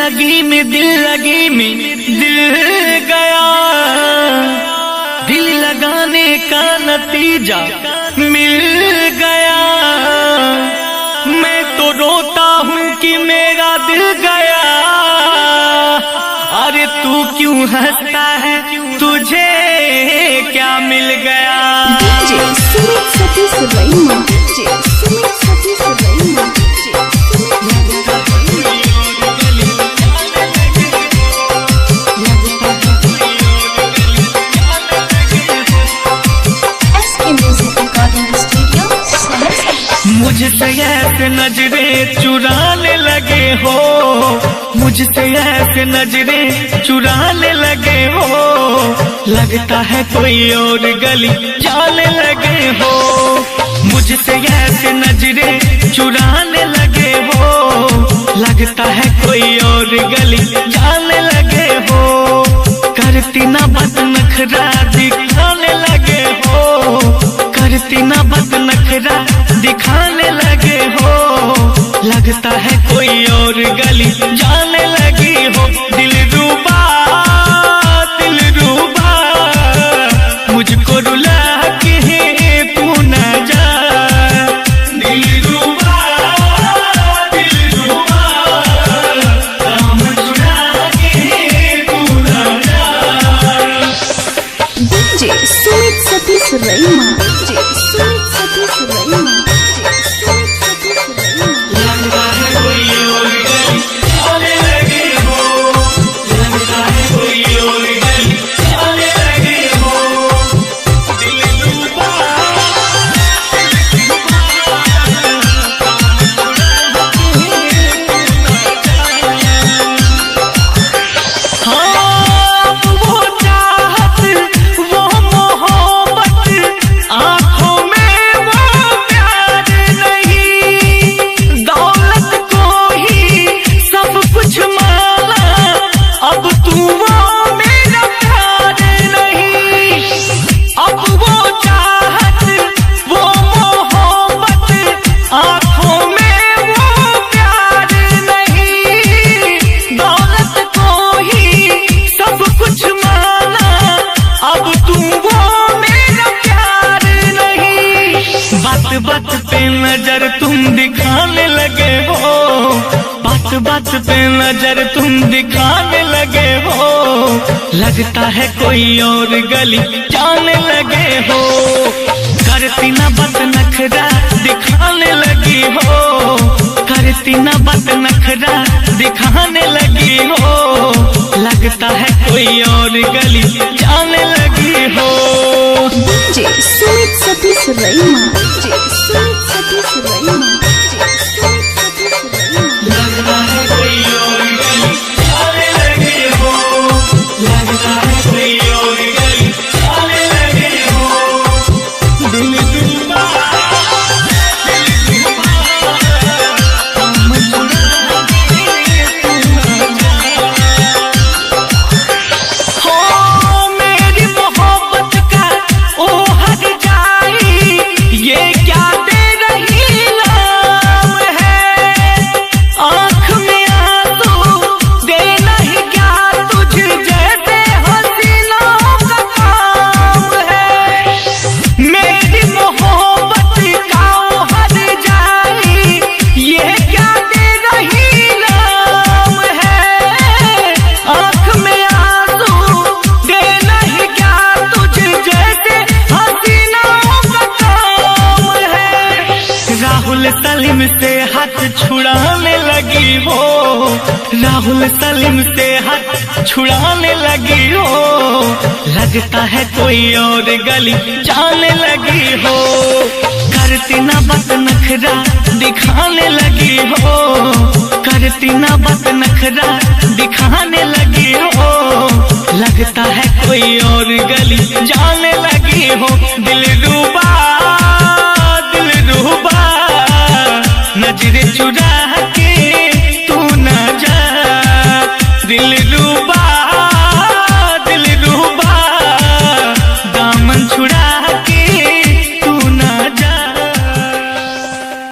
लगी में दिल गया, दिल लगाने का नतीजा मिल गया। मैं तो रोता हूँ कि मेरा दिल गया, अरे तू क्यों हंसता है, तुझे क्या मिल गया। DJ Sumit Satish Raima, DJ Sumit Satish Raima, SK Music Recording Studio, मुझसे ऐसे नजरें चुराने लगे हो, मुझसे ऐसे नजरें चुराने लगे हो, लगता है कोई और गली जाने लगे हो। मुझसे ऐसे नजरें चुराने लगे हो, लगता है कोई और गली जाने लगे हो। करती ना बद नखरा दिखाने लगे हो, करती ना बद नखरा दिखाने लगे हो, लगता है कोई और गली जाने लगी हो। दिल रूबा मुझको रुला के तू न जा, दिल रूबा राम चुरा के तू न जा। DJ Sumit Satish Raima, DJ Sumit Satish Raima, DJ Sumit Satish Raima. लगता है कोई और गली जाने लगे हो, लगता है कोई और गली जाने लगे हो। दिल डूबा हाँ, वो चाहत वो मोहब्बत आँखों में वो प्यार नहीं, दौलत को ही सब कुछ माना, अब तू वो मेरा प्यार नहीं। अब वो चाहत वो मोहब्बत आँखों में वो प्यार नहीं, दौलत को ही सब कुछ माना, अब तू वो मेरा प्यार नहीं। बात बात पे नजर तुम दिखाने लगे हो, बात बात पे नजर तुम दिखाने लगे हो, लगता है कोई और गली जाने लगे हो। करती ना बात नखरा दिखाने लगी हो, करती ना बात नखरा दिखाने लगी हो, लगता है कोई और गली जाने लगी हो। DJ Sumit Satish Raima, DJ Sumit Satish Raima, DJ Sumit Satish Raima. लगता है कोई और गली जाने लगे हो, लगता है कोई और गली जाने लगे हो। दिल डूबा हम चुरा के तू न जा। हो मेरी मोहब्बत का ओ हद जाई, ये क्या दे रही नाम है, आँख में आंसू देना ही क्या तुझ जैसे हसीनों का काम है। मेरी मोहब्बत का ओ हद जाई, ये क्या दे रही नाम है, आँख में आंसू देना ही क्या तुझ जैसे हसीनों का काम है। राहुल सलीम से हाथ छुड़ाने लगी हो, राहुल सलीम से हाथ छुड़ाने लगी हो, लगता है कोई और गली जाने लगी हो। करती ना बात नखरा दिखाने लगी हो, करती ना बात नखरा दिखाने लगी हो, लगता है कोई और गली जाने लगी हो। दिल रूबा नजर चुरा के तू न जा, दिल रूबा